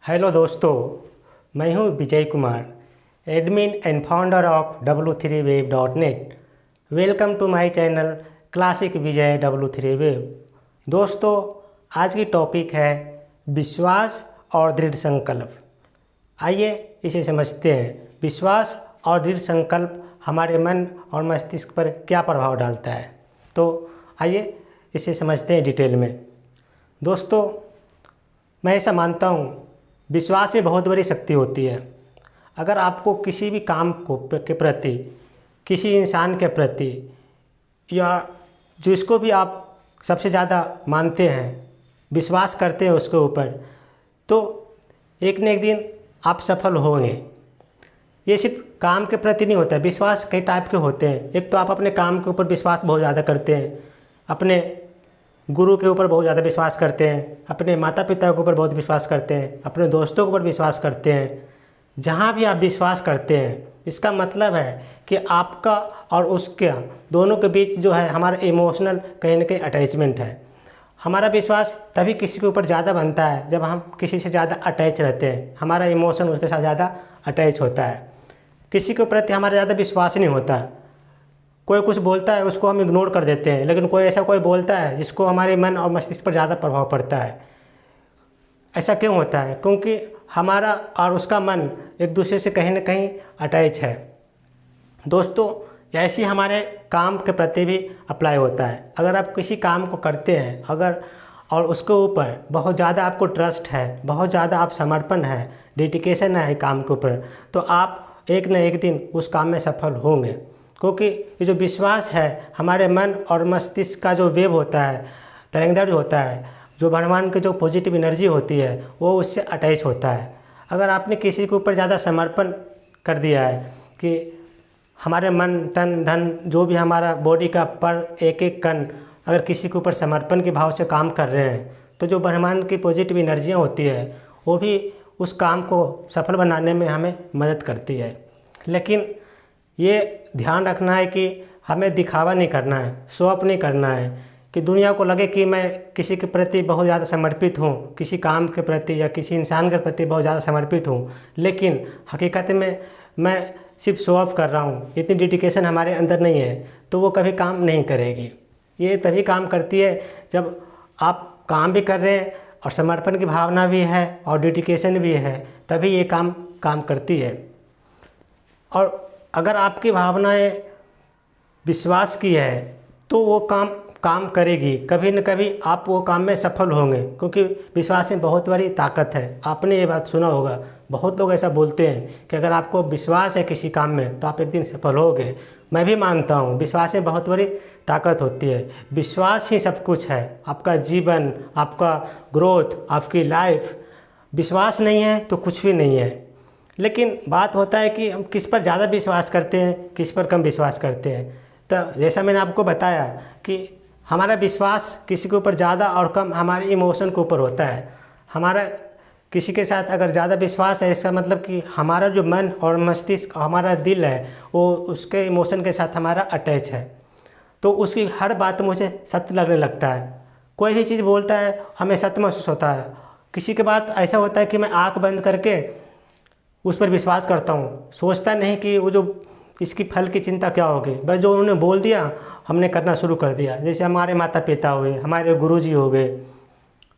Hello दोस्तों, मैं हूं Vijay Kumar, admin and founder of w3web.net। Welcome to my channel classic Vijay w3web। दोस्तों, आज की टॉपिक है विश्वास और दृढ़ संकल्प। आइए इसे समझते हैं। विश्वास और दृढ़ संकल्प हमारे मन और मस्तिष्क पर क्या प्रभाव डालता है, तो आइए इसे समझते हैं डिटेल में। दोस्तों, मैं ऐसा मानता हूँ, विश्वास में बहुत बड़ी शक्ति होती है। अगर आपको किसी भी काम के प्रति, किसी इंसान के प्रति, या जिसको भी आप सबसे ज़्यादा मानते हैं, विश्वास करते हैं उसके ऊपर, तो एक न एक दिन आप सफल होंगे। ये सिर्फ काम के प्रति नहीं होता है। विश्वास कई टाइप के होते हैं। एक तो आप अपने काम के ऊपर विश्वास बहुत ज़्यादा करते हैं, अपने गुरु के ऊपर बहुत ज़्यादा विश्वास करते हैं, अपने माता पिता के ऊपर बहुत विश्वास करते हैं, अपने दोस्तों के ऊपर विश्वास करते हैं। जहाँ भी आप विश्वास करते हैं, इसका मतलब है कि आपका और उसके दोनों के बीच जो है हमारा इमोशनल कहीं ना कहीं अटैचमेंट है। हमारा विश्वास तभी किसी के ऊपर ज़्यादा बनता है जब हम किसी से ज़्यादा अटैच रहते हैं, हमारा इमोशन उसके साथ ज़्यादा अटैच होता है। किसी के प्रति हमारा ज़्यादा विश्वास नहीं होता। कोई कुछ बोलता है, उसको हम इग्नोर कर देते हैं, लेकिन कोई बोलता है जिसको हमारे मन और मस्तिष्क पर ज़्यादा प्रभाव पड़ता है। ऐसा क्यों होता है? क्योंकि हमारा और उसका मन एक दूसरे से कहीं ना कहीं अटैच है। दोस्तों, ऐसे ही हमारे काम के प्रति भी अप्लाई होता है। अगर आप किसी काम को करते हैं, अगर और उसके ऊपर बहुत ज़्यादा आपको ट्रस्ट है, बहुत ज़्यादा आप समर्पण है, डेडिकेशन है काम के ऊपर, तो आप एक न एक दिन उस काम में सफल होंगे। क्योंकि ये जो विश्वास है, हमारे मन और मस्तिष्क का जो वेव होता है, तरंगदैर्घ्य होता है, जो भगवान की जो पॉजिटिव एनर्जी होती है, वो उससे अटैच होता है। अगर आपने किसी के ऊपर ज़्यादा समर्पण कर दिया है कि हमारे मन, तन, धन, जो भी हमारा बॉडी का पर एक एक कण अगर किसी के ऊपर समर्पण के भाव से काम कर रहे हैं, तो जो ब्रह्मांड की पॉजिटिव एनर्जियाँ होती है, वो भी उस काम को सफल बनाने में हमें मदद करती है। लेकिन ये ध्यान रखना है कि हमें दिखावा नहीं करना है, शो ऑफ नहीं करना है, कि दुनिया को लगे कि मैं किसी के प्रति बहुत ज़्यादा समर्पित हूँ, किसी काम के प्रति या किसी इंसान के प्रति बहुत ज़्यादा समर्पित हूँ, लेकिन हकीकत में मैं सिर्फ शो ऑफ कर रहा हूँ, इतनी डेडिकेशन हमारे अंदर नहीं है, तो वो कभी काम नहीं करेगी। ये तभी काम करती है जब आप काम भी कर रहे हैं और समर्पण की भावना भी है और डेडिकेशन भी है, तभी ये काम करती है। और अगर आपकी भावनाएं विश्वास की है, तो वो काम करेगी। कभी न कभी आप वो काम में सफल होंगे, क्योंकि विश्वास में बहुत बड़ी ताकत है। आपने ये बात सुना होगा, बहुत लोग ऐसा बोलते हैं कि अगर आपको विश्वास है किसी काम में, तो आप एक दिन सफल होगे। मैं भी मानता हूँ, विश्वास में बहुत बड़ी ताकत होती है। विश्वास ही सब कुछ है, आपका जीवन, आपका ग्रोथ, आपकी लाइफ। विश्वास नहीं है तो कुछ भी नहीं है। लेकिन बात होता है कि हम किस पर ज़्यादा विश्वास करते हैं, किस पर कम विश्वास करते हैं। तो जैसा मैंने आपको बताया कि हमारा विश्वास किसी के ऊपर ज़्यादा और कम हमारे इमोशन के ऊपर होता है। हमारा किसी के साथ अगर ज़्यादा विश्वास है, इसका मतलब कि हमारा जो मन और मस्तिष्क, हमारा दिल है, वो उसके इमोशन के साथ हमारा अटैच है, तो उसकी हर बात मुझे सत्य लगने लगता है। कोई भी चीज़ बोलता है, हमें सत्य महसूस होता है। किसी के बात ऐसा होता है कि मैं आँख बंद करके उस पर विश्वास करता हूँ, सोचता नहीं कि वो जो इसकी फल की चिंता क्या होगी, बस जो उन्होंने बोल दिया हमने करना शुरू कर दिया। जैसे हमारे माता पिता हुए, हमारे गुरुजी हो गए,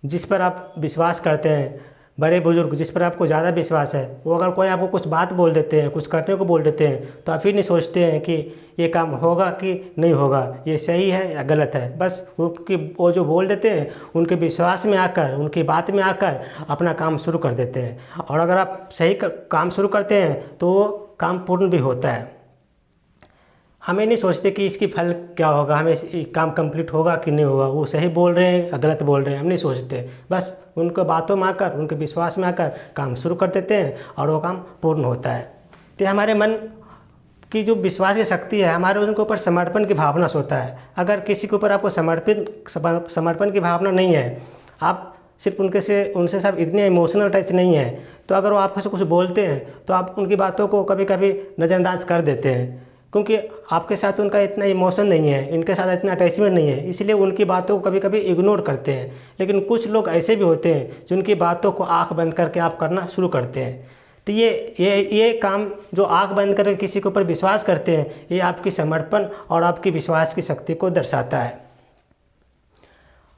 जिस पर आप विश्वास करते हैं, बड़े बुजुर्ग जिस पर आपको ज़्यादा विश्वास है, वो अगर कोई आपको कुछ बात बोल देते हैं, कुछ करने को बोल देते हैं, तो आप फिर नहीं सोचते हैं कि ये काम होगा कि नहीं होगा, ये सही है या गलत है। बस वो जो बोल देते हैं, उनके विश्वास में आकर, उनकी बात में आकर अपना काम शुरू कर देते हैं। और अगर आप सही काम शुरू करते हैं तो वो काम पूर्ण भी होता है। हमें नहीं सोचते कि इसकी फल क्या होगा, हमें ये काम कंप्लीट होगा कि नहीं होगा, वो सही बोल रहे हैं या गलत बोल रहे हैं, हम नहीं सोचते। बस उनके बातों में आकर, उनके विश्वास में आकर काम शुरू कर देते हैं और वो काम पूर्ण होता है। तो हमारे मन की जो विश्वास की शक्ति है, हमारे उनके ऊपर समर्पण की भावना से होता है। अगर किसी के ऊपर आपको समर्पण की भावना नहीं है, आप सिर्फ उनसे सब इतने इमोशनल टच नहीं है, तो अगर वो आपसे कुछ बोलते हैं तो आप उनकी बातों को कभी कभी नज़रअंदाज कर देते हैं। क्योंकि आपके साथ उनका इतना इमोशन नहीं है, इनके साथ इतना अटैचमेंट नहीं है, इसलिए उनकी बातों को कभी कभी इग्नोर करते हैं। लेकिन कुछ लोग ऐसे भी होते हैं जिनकी बातों को आंख बंद करके आप करना शुरू करते हैं। तो ये काम जो आंख बंद करके किसी के ऊपर विश्वास करते हैं, ये आपकी समर्पण और आपकी विश्वास की शक्ति को दर्शाता है।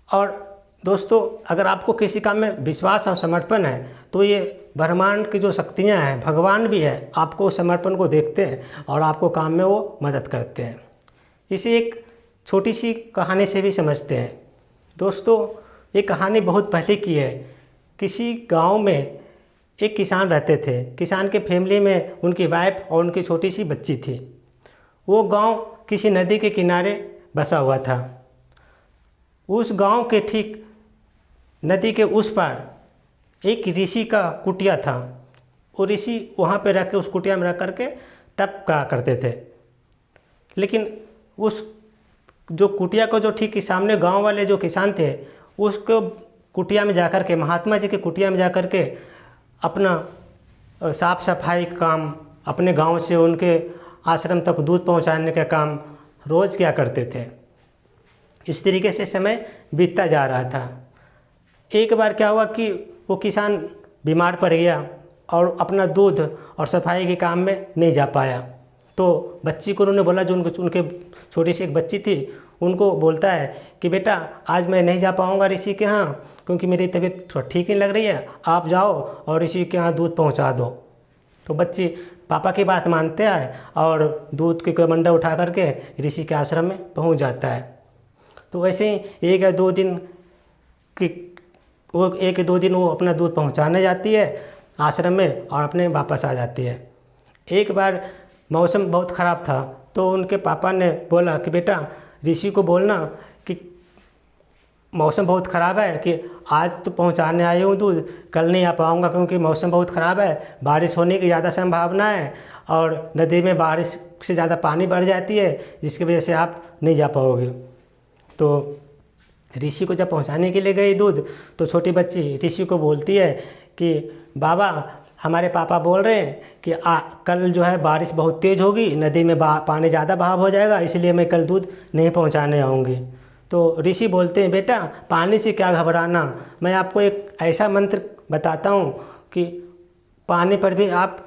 और दोस्तों, अगर आपको किसी काम में विश्वास और समर्पण है तो ये ब्रह्मांड की जो शक्तियाँ हैं, भगवान भी है, आपको समर्पण को देखते हैं और आपको काम में वो मदद करते हैं। इसे एक छोटी सी कहानी से भी समझते हैं। दोस्तों, ये कहानी बहुत पहले की है। किसी गांव में एक किसान रहते थे। किसान के फैमिली में उनकी वाइफ और उनकी छोटी सी बच्ची थी। वो गांव किसी नदी के किनारे बसा हुआ था। उस गांव के ठीक नदी के उस पार एक ऋषि का कुटिया था। वो ऋषि वहाँ पे रह के, उस कुटिया में रह करके तप करा करते थे। लेकिन उस जो कुटिया को जो ठीक सामने गांव वाले जो किसान थे, उसको कुटिया में जाकर के, महात्मा जी के कुटिया में जाकर के अपना साफ सफाई का काम, अपने गांव से उनके आश्रम तक दूध पहुंचाने का काम रोज़ किया करते थे। इस तरीके से समय बीतता जा रहा था। एक बार क्या हुआ कि वो किसान बीमार पड़ गया और अपना दूध और सफाई के काम में नहीं जा पाया। तो बच्ची को उन्होंने बोला, जो उनके छोटी सी एक बच्ची थी, उनको बोलता है कि बेटा, आज मैं नहीं जा पाऊँगा ऋषि के यहाँ, क्योंकि मेरी तबीयत थोड़ा ठीक नहीं लग रही है, आप जाओ और ऋषि के यहाँ दूध पहुँचा दो। तो बच्ची पापा की बात मानते हैं और दूध के कमंडल उठा करके ऋषि के आश्रम में पहुँच जाता है। तो वैसे ही एक या दो दिन वो अपना दूध पहुँचाने जाती है आश्रम में और अपने वापस आ जाती है। एक बार मौसम बहुत ख़राब था, तो उनके पापा ने बोला कि बेटा, ऋषि को बोलना कि मौसम बहुत ख़राब है, कि आज तो पहुंचाने आए हूँ दूध, कल नहीं आ पाऊँगा क्योंकि मौसम बहुत ख़राब है, बारिश होने की ज़्यादा संभावना है और नदी में बारिश से ज़्यादा पानी बढ़ जाती है, जिसकी वजह से आप नहीं जा पाओगे। तो ऋषि को जब पहुंचाने के लिए गई दूध, तो छोटी बच्ची ऋषि को बोलती है कि बाबा, हमारे पापा बोल रहे हैं कि कल जो है बारिश बहुत तेज़ होगी, नदी में पानी ज़्यादा बहाव हो जाएगा, इसलिए मैं कल दूध नहीं पहुंचाने आऊँगी। तो ऋषि बोलते हैं, बेटा, पानी से क्या घबराना, मैं आपको एक ऐसा मंत्र बताता हूँ कि पानी पर भी आप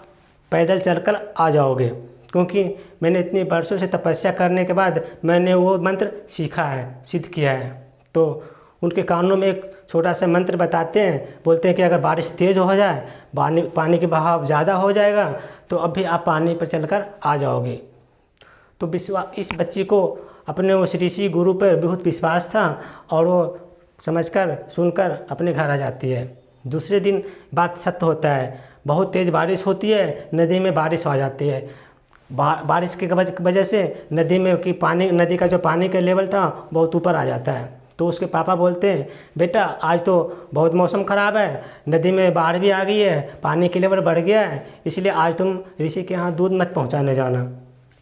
पैदल चलकर आ जाओगे, क्योंकि मैंने इतनी वर्षों से तपस्या करने के बाद मैंने वो मंत्र सीखा है, सिद्ध किया है। तो उनके कानों में एक छोटा सा मंत्र बताते हैं, बोलते हैं कि अगर बारिश तेज़ हो जाए, पानी के बहाव ज़्यादा हो जाएगा, तो अभी आप पानी पर चलकर आ जाओगे। तो इस बच्ची को अपने उस ऋषि गुरु पर बहुत विश्वास था और वो समझकर सुनकर अपने घर आ जाती है। दूसरे दिन बात सत्य होता है, बहुत तेज़ बारिश होती है, नदी में बारिश आ जाती है। बारिश की वजह से नदी का जो पानी का लेवल था बहुत ऊपर आ जाता है। तो उसके पापा बोलते हैं, बेटा, आज तो बहुत मौसम ख़राब है, नदी में बाढ़ भी आ गई है, पानी का लेवल बढ़ गया है, इसलिए आज तुम ऋषि के यहाँ दूध मत पहुँचाने जाना।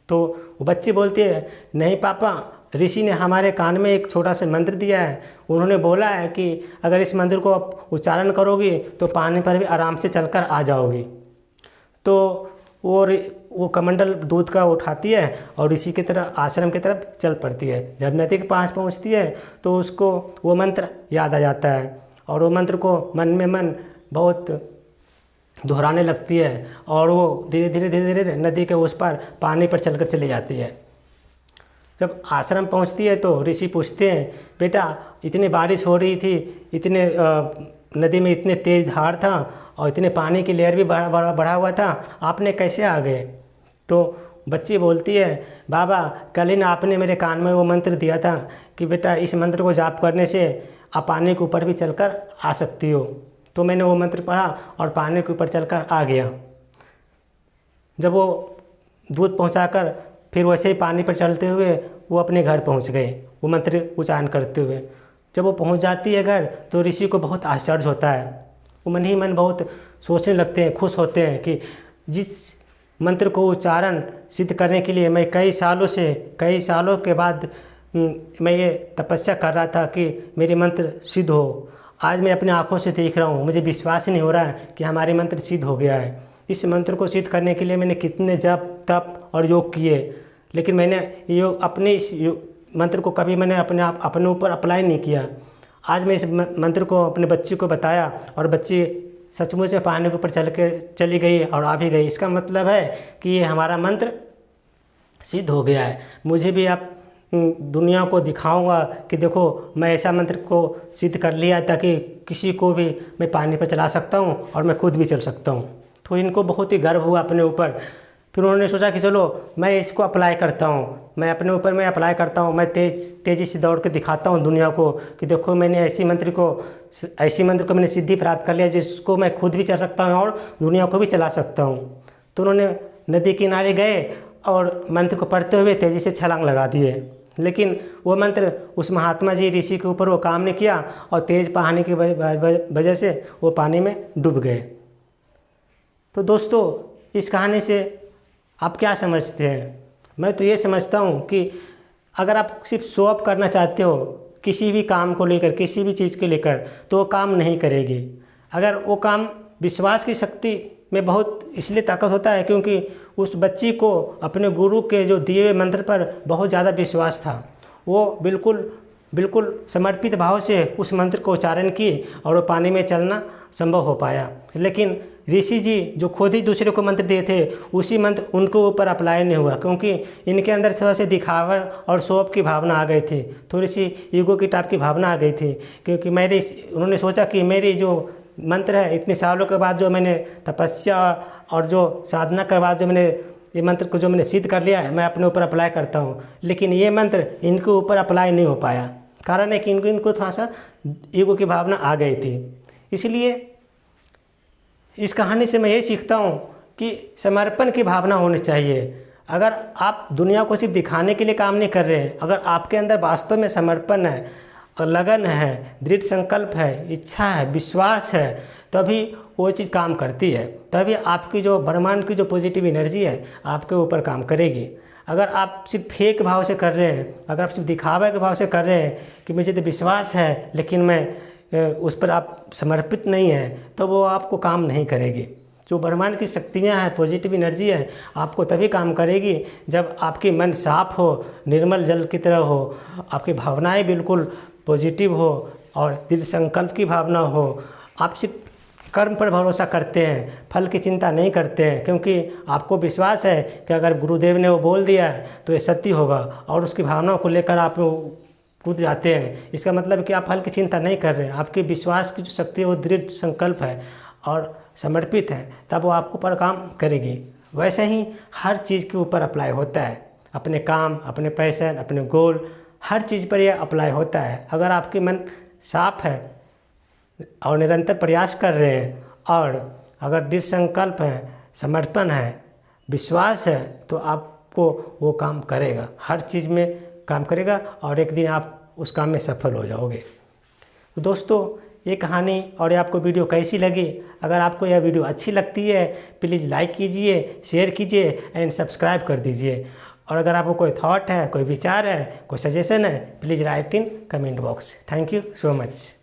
तो वो बच्ची बोलती है, नहीं पापा, ऋषि ने हमारे कान में एक छोटा सा मंत्र दिया है, उन्होंने बोला है कि अगर इस मंत्र को आप उच्चारण करोगी तो पानी पर भी आराम से चलकर आ जाओगी। तो वो कमंडल दूध का उठाती है और ऋषि की तरफ, आश्रम की तरफ चल पड़ती है। जब नदी के पास पहुंचती है तो उसको वो मंत्र याद आ जाता है और वो मंत्र को मन में मन बहुत दोहराने लगती है और वो धीरे धीरे नदी के उस पार पानी पर चलकर चली जाती है। जब आश्रम पहुंचती है तो ऋषि पूछते हैं, बेटा, इतनी बारिश हो रही थी, इतने नदी में इतने तेज़ धार था और इतने पानी की लेयर भी बढ़ा हुआ था, आपने कैसे आ गए? तो बच्ची बोलती है, बाबा, कल ही ना आपने मेरे कान में वो मंत्र दिया था कि बेटा, इस मंत्र को जाप करने से आप पानी के ऊपर भी चलकर आ सकती हो। तो मैंने वो मंत्र पढ़ा और पानी के ऊपर चलकर आ गया। जब वो दूध पहुंचाकर फिर वैसे ही पानी पर चलते हुए वो अपने घर पहुंच गए, वो मंत्र उच्चारण करते हुए। जब वो पहुंच जाती है घर, तो ऋषि को बहुत आश्चर्य होता है। वो मन ही मन बहुत सोचने लगते हैं, खुश होते हैं कि जिस मंत्र को उच्चारण सिद्ध करने के लिए मैं कई सालों के बाद मैं ये तपस्या कर रहा था कि मेरे मंत्र सिद्ध हो, आज मैं अपनी आंखों से देख रहा हूँ, मुझे विश्वास ही नहीं हो रहा है कि हमारे मंत्र सिद्ध हो गया है। इस मंत्र को सिद्ध करने के लिए मैंने कितने जप, तप और योग किए, लेकिन मैंने ये अपने इस मंत्र को कभी मैंने अपने ऊपर अप्लाई नहीं किया। आज मैं इस मंत्र को अपने बच्ची को बताया और बच्ची सचमुच में पानी के ऊपर चली गई और आ भी गई। इसका मतलब है कि ये हमारा मंत्र सिद्ध हो गया है। मुझे भी आप दुनिया को दिखाऊंगा कि देखो मैं ऐसा मंत्र को सिद्ध कर लिया ताकि किसी को भी मैं पानी पर चला सकता हूँ और मैं खुद भी चल सकता हूँ। तो इनको बहुत ही गर्व हुआ अपने ऊपर। फिर उन्होंने सोचा कि चलो मैं इसको अप्लाई करता हूँ, मैं अपने ऊपर मैं अप्लाई करता हूँ, मैं तेज़ी से दौड़ के दिखाता हूँ दुनिया को कि देखो मैंने ऐसी मंत्र को मैंने सिद्धि प्राप्त कर लिया जिसको मैं खुद भी चल सकता हूँ और दुनिया को भी चला सकता हूँ। तो उन्होंने नदी किनारे गए और मंत्र को पढ़ते हुए तेज़ी से छलांग लगा दिए, लेकिन वो मंत्र उस महात्मा जी ऋषि के ऊपर वो काम नहीं किया और तेज़ पानी की वजह से वो पानी में डूब गए। तो दोस्तों इस कहानी से आप क्या समझते हैं? मैं तो ये समझता हूँ कि अगर आप सिर्फ शो ऑफ करना चाहते हो किसी भी काम को लेकर, किसी भी चीज़ को लेकर, तो वो काम नहीं करेगी। अगर वो काम विश्वास की शक्ति में बहुत इसलिए ताकत होता है क्योंकि उस बच्ची को अपने गुरु के जो दिए हुए मंत्र पर बहुत ज़्यादा विश्वास था। वो बिल्कुल समर्पित भाव से उस मंत्र को उच्चारण किए और वो पानी में चलना संभव हो पाया। लेकिन ऋषि जी जो खुद ही दूसरे को मंत्र दिए थे उसी मंत्र उनको ऊपर अप्लाई नहीं हुआ क्योंकि इनके अंदर थोड़ा से दिखावा और शो ऑफ की भावना आ गई थी, थोड़ी सी ईगो की टाइप की भावना आ गई थी। क्योंकि उन्होंने सोचा कि मेरी जो मंत्र है इतने सालों के बाद जो मैंने तपस्या और जो साधना के बाद जो मैंने ये मंत्र को जो मैंने सिद्ध कर लिया है मैं अपने ऊपर अप्लाई करता हूँ, लेकिन ये मंत्र इनके ऊपर अप्लाई नहीं हो पाया। कारण है कि इनको थोड़ा सा ईगो की भावना आ गई थी। इसलिए इस कहानी से मैं ये सीखता हूँ कि समर्पण की भावना होनी चाहिए। अगर आप दुनिया को सिर्फ दिखाने के लिए काम नहीं कर रहे हैं, अगर आपके अंदर वास्तव में समर्पण है और लगन है, दृढ़ संकल्प है, इच्छा है, विश्वास है, तभी वो चीज़ काम करती है। तभी आपकी जो ब्रह्मांड की जो पॉजिटिव एनर्जी है आपके ऊपर काम करेगी। अगर आप सिर्फ फेक भाव से कर रहे हैं, अगर आप सिर्फ दिखावे के भाव से कर रहे हैं कि मुझे तो विश्वास है लेकिन मैं उस पर आप समर्पित नहीं हैं, तो वो आपको काम नहीं करेगी। जो ब्रह्मांड की शक्तियाँ हैं, पॉजिटिव एनर्जी है, आपको तभी काम करेगी जब आपकी मन साफ हो, निर्मल जल की तरह हो, आपकी भावनाएं बिल्कुल पॉजिटिव हो और दृढ़ संकल्प की भावना हो। आप सिर्फ कर्म पर भरोसा करते हैं, फल की चिंता नहीं करते हैं क्योंकि आपको विश्वास है कि अगर गुरुदेव ने वो बोल दिया है तो ये सत्य होगा और उसकी भावनाओं को लेकर आप कूद जाते हैं। इसका मतलब कि आप फल की चिंता नहीं कर रहे हैं। आपके विश्वास की जो शक्ति है वो दृढ़ संकल्प है और समर्पित है, तब वो आपको पर काम करेगी। वैसे ही हर चीज़ के ऊपर अप्लाई होता है, अपने काम, अपने पैशन, अपने गोल, हर चीज़ पर यह अप्लाई होता है। अगर आपके मन साफ है और निरंतर प्रयास कर रहे हैं और अगर दृढ़ संकल्प है, समर्पण है, विश्वास है, तो आपको वो काम करेगा, हर चीज़ में काम करेगा और एक दिन आप उस काम में सफल हो जाओगे। तो दोस्तों ये कहानी और ये आपको वीडियो कैसी लगी? अगर आपको यह वीडियो अच्छी लगती है प्लीज़ लाइक कीजिए, शेयर कीजिए एंड सब्सक्राइब कर दीजिए। और अगर आपको कोई थॉट है, कोई विचार है, कोई सजेशन है, please write in comment box. Thank you so much.